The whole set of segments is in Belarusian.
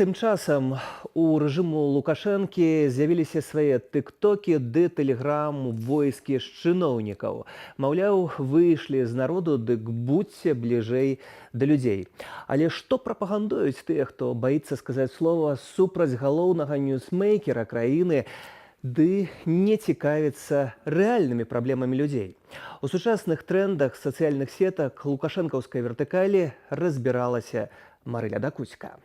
Тым часам у рэжыму Лукашэнкі з'явіліся свае тыктокі ды тэлеграм войскі з чыноўнікаў. Маўляў, выйшлі з народу, дык будзьце бліжэй да людзей. Але што прапагандуюць тыя, хто баіцца сказаць слова супраць галоўнага ньюсмейкера краіны, ды не цікавіцца рэальнымі праблемамі людзей. У сучасных трэндах сацыяльных сетак лукашэнкаўскай вертыкалі разбіралася Марыля Дакуцька.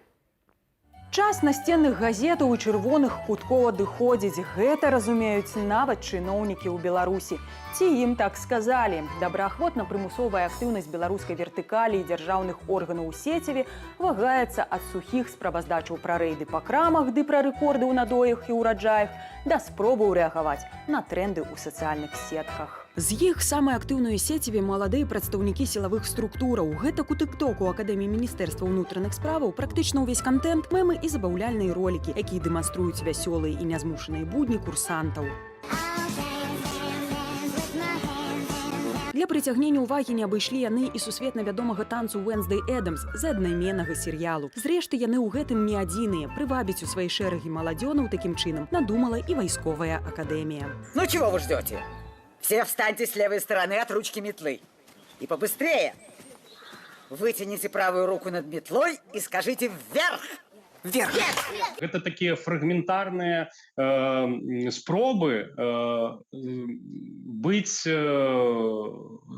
Час насценных газетаў і чырвоных куткоў адыходзіць. Гэта разумеюць нават чыноўнікі ў Беларусі. Ці ім так сказалі. Добраахвотна-прымусовая актыўнасць беларускай вертыкалі і дзяржаўных органаў у сеціве вагаецца ад сухіх справаздачаў пра рэйды па крамах ды пра рэкорды ў надоях і ўраджаях да спробаў рэагаваць на тренды ў сацыяльных сетках. З іх самыя актыўныя сеціве маладыя прадстаўнікі сілавых структураў. Гэтак у тыктоку Акадэміі Міністэрства ўнутраных справаў практычна ўвесь кантэнт, мемы і забаўляльныя ролікі, якія дэманструюць вясёлыя і нязмушаныя будні курсантаў. Для прыцягнення ўвагі не абышлі яны і сусветна вядомага танцу Уэнсдэй Эдамс з аднайменнага серыялу. Зрэшты, яны ў гэтым не адзіныя. Прывабіць у свае шэрагі маладзёнаў такім чынам надумала і вайсковая акадэмія. Ну чего вы ждете? Все встаньте с левой стороны от ручки метлы. И побыстрее. Вытяните правую руку над метлой и скажите «вверх». Вверх. Это такие фрагментарные спробы быть с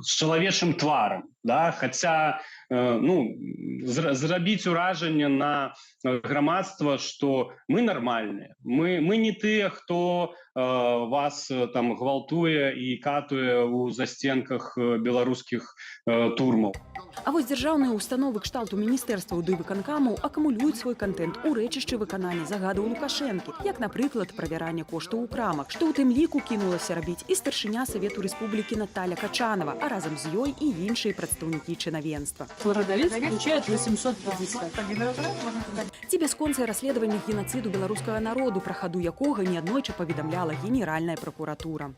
человечым тваром, да? Хотя зрабіць уражанне на грамадства, что мы нормальные, мы не тыя, хто вас там гвалтуе і катуе у застенках беларускіх турмаў. А вось дзяржаўныя установы кшталту міністэрстваў ды выканкамаў акумулююць свой контент у рэчышчы выканання загадаў Лукашэнкі, як, напрыклад, правяранне коштаў у крамах, што ў тым ліку кінулася рабіць і старшыня Савету Рэспублікі Наталя Качанова, а разам з ёй і іншыя прадстаўнікі чынавенства. Продавец получает 850. Ці бясконцае расследаванне генацыду беларускага народу, пра хаду якога неаднойчы паведамляла Генеральная прокуратура.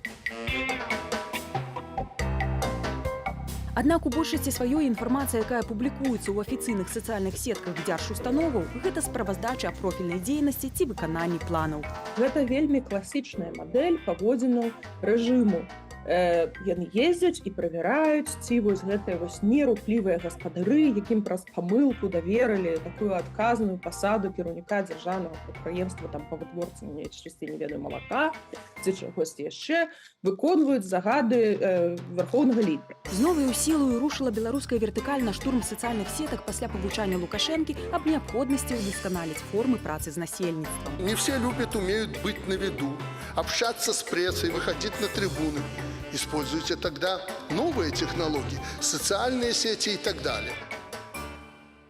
Аднак у большасці сваёй інфармацыя, якая публікуецца ў афіцыйных сацыяльных сетках дзяржустановаў, гэта справаздача аб профільнай дзейнасці ці выкананні планаў. Гэта вельмі класічная мадэль паводзінаў рэжыму. Яны ездзяць і правяраюць, ці вось гэтыя неруплівыя гаспадары, якім праз памылку даверылі такую адказную пасаду кіраўніка дзяржаўнага прадпрыемства там па вытворцы чысцей не ведаю малака ці чагосьці яшчэ, выконваюць загады вярхоўнага лідера. З новаю сілаю рушыла беларуская вертыкаль на штурм сацыяльных сетак пасля павучання Лукашэнкі аб неабходнасці ўдасканаліць формы працы з насельніцтвам. Не все любят, умеют быть на виду, общаться с прессой, выходить на трибуны. Используйте тогда новые технологии, социальные сети и так далее.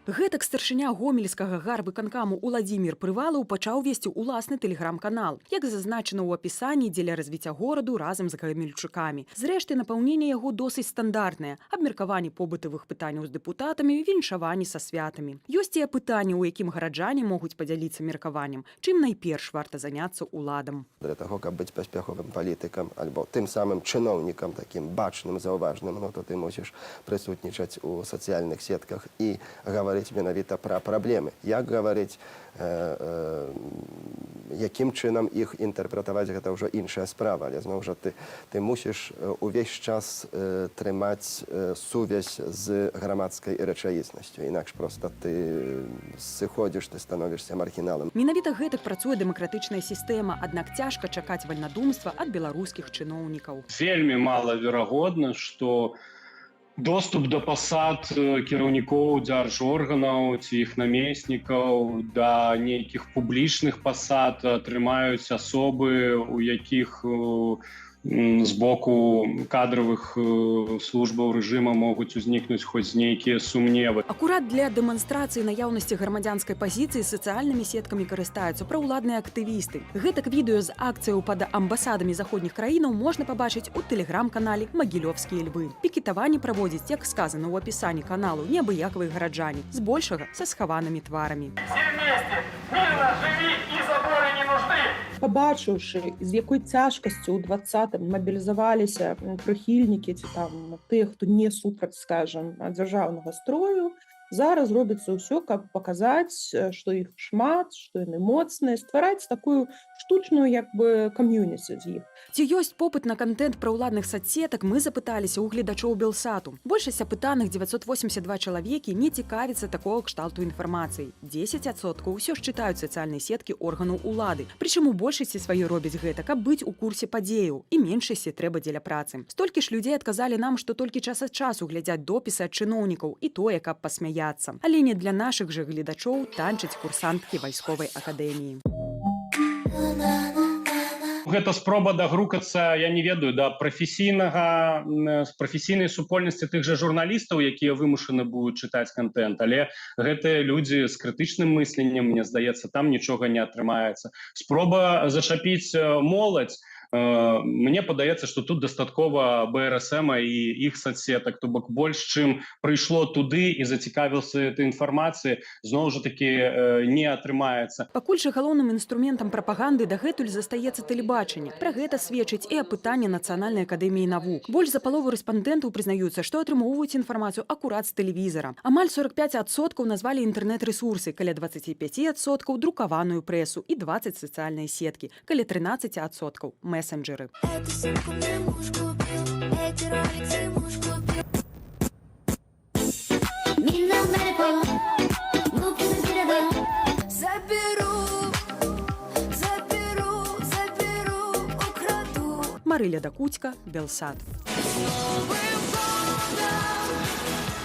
Гэтак старшыня гомельскага гарвыканкаму Уладзімір Прывалаў пачаў весці ўласны тэлеграм-канал, як зазначана ў апісанні, дзеля развіцця гораду разам з гамельчукамі. Зрэшты, напаўненне яго досыць стандартнае: абмеркаванне побытавых пытанняў з дэпутатамі, віншаванні са святамі. Ёсць і пытанні, у якім гараджане могуць падзяліцца меркаваннем, чым найперш варта заняцца ўладам. Для того, каб быць паспяховым палітыкам альбо тым самым чыноўнікам, такім бачным, заўважным, то ты мусіш прысутнічаць у сацыяльных сетках і гаварыць менавіта пра праблемы. Як гаварыць, якім чынам іх інтэрпрэтаваць, гэта ўжо іншая справа. Але зноў жа ты мусіш увесь час трымаць сувязь з грамадскай рэчаіснасцю. Інакш проста ты сыходзіш, ты становішся маргіналам. Менавіта гэтак працуе дэмакратычная сістэма, аднак цяжка чакаць вальнадумства ад беларускіх чыноўнікаў. Вельмі малаверагодна, што доступ да пасад кіраўнікоў дзяржорганаў ці іх намеснікаў да нейкіх публічных пасад атрымаюць асобы, у якіх з боку кадравых службаў рэжыма могуць узнікнуць хоць нейкія сумневы. Акурат для дэманстрацыі наяўнасці грамадзянскай пазіцыі сацыяльнымі сеткамі карыстаюцца праўладныя актывісты. Гэтак відэо з акцыяў пад амбасадамі заходніх краінаў можна пабачыць у тэлеграм-канале «Магілёвскія львы». Пікетаванні праводзяць, як сказана ў апісанні каналу, неабыякавыя гараджане, збольшага са схаванымі тварамі. Все вместе! Мирно живи и заборы не нужны! Пабачыўшы, з якой цяжкасцю ў 20-м мабілізаваліся прыхільнікі ці там тыя, хто не супраць, скажам, дзяржаўнага строю, Зараз робіцца ўсё, каб паказаць, што іх шмат, што яны моцныя, ствараць такую штучную як бы кам'юніці з іх. Ці ёсць попыт на контент пра ўладных соцсетак, мы запыталіся ў гледачоў Белсату. Большасць апытаных 982 чалавекі не цікавіцца такого кшталту інфармацыі. 10% ўсё ж чытаюць сацыяльныя сеткі органаў улады. Прычым у большасці сваёй робяць гэта, каб быць у курсе падзеяў, і меншасці трэба дзеля працы. Столькі ж людзей адказалі нам, што толькі час ад часу глядзяць допісы ад чыноўнікаў, і тое, каб пасмяяцца. Але не для нашых жа гледачоў танчаць курсанткі вайсковай акадэміі. Гэта спроба дагрукацца, я не ведаю, да прафесійнай супольнасці тых жа журналістаў, якія вымушаны будуць чытаць контент, але гэтыя людзі з крытычным мысленнем, мне здаецца, там нічога не атрымаецца. Спроба зачапіць моладзь, мне падаецца, што тут дастаткова БРСМ і іх соцсетак, то бок больш чым прыйшло туды і зацікавіўся этой інфармацыі, зноў жа такі не атрымаецца. Пакуль жа галоўным інструментам прапаганды дагэтуль застаецца тэлебачанне. Пра гэта сведчыць і апытанне Нацыянальнай акадэміі навук. Больш за палову рэспандэнтаў прызнаюцца, што атрымоўваюць інфармацыю акурат з тэлевізара. Амаль 45% назвалі інтэрнэт-рэсурсы, каля 25% друкаваную прэсу і 20% сацыяльныя сеткі, каля 13% месенджеры. Марыля Дакуцька, Белсат. Новым годом!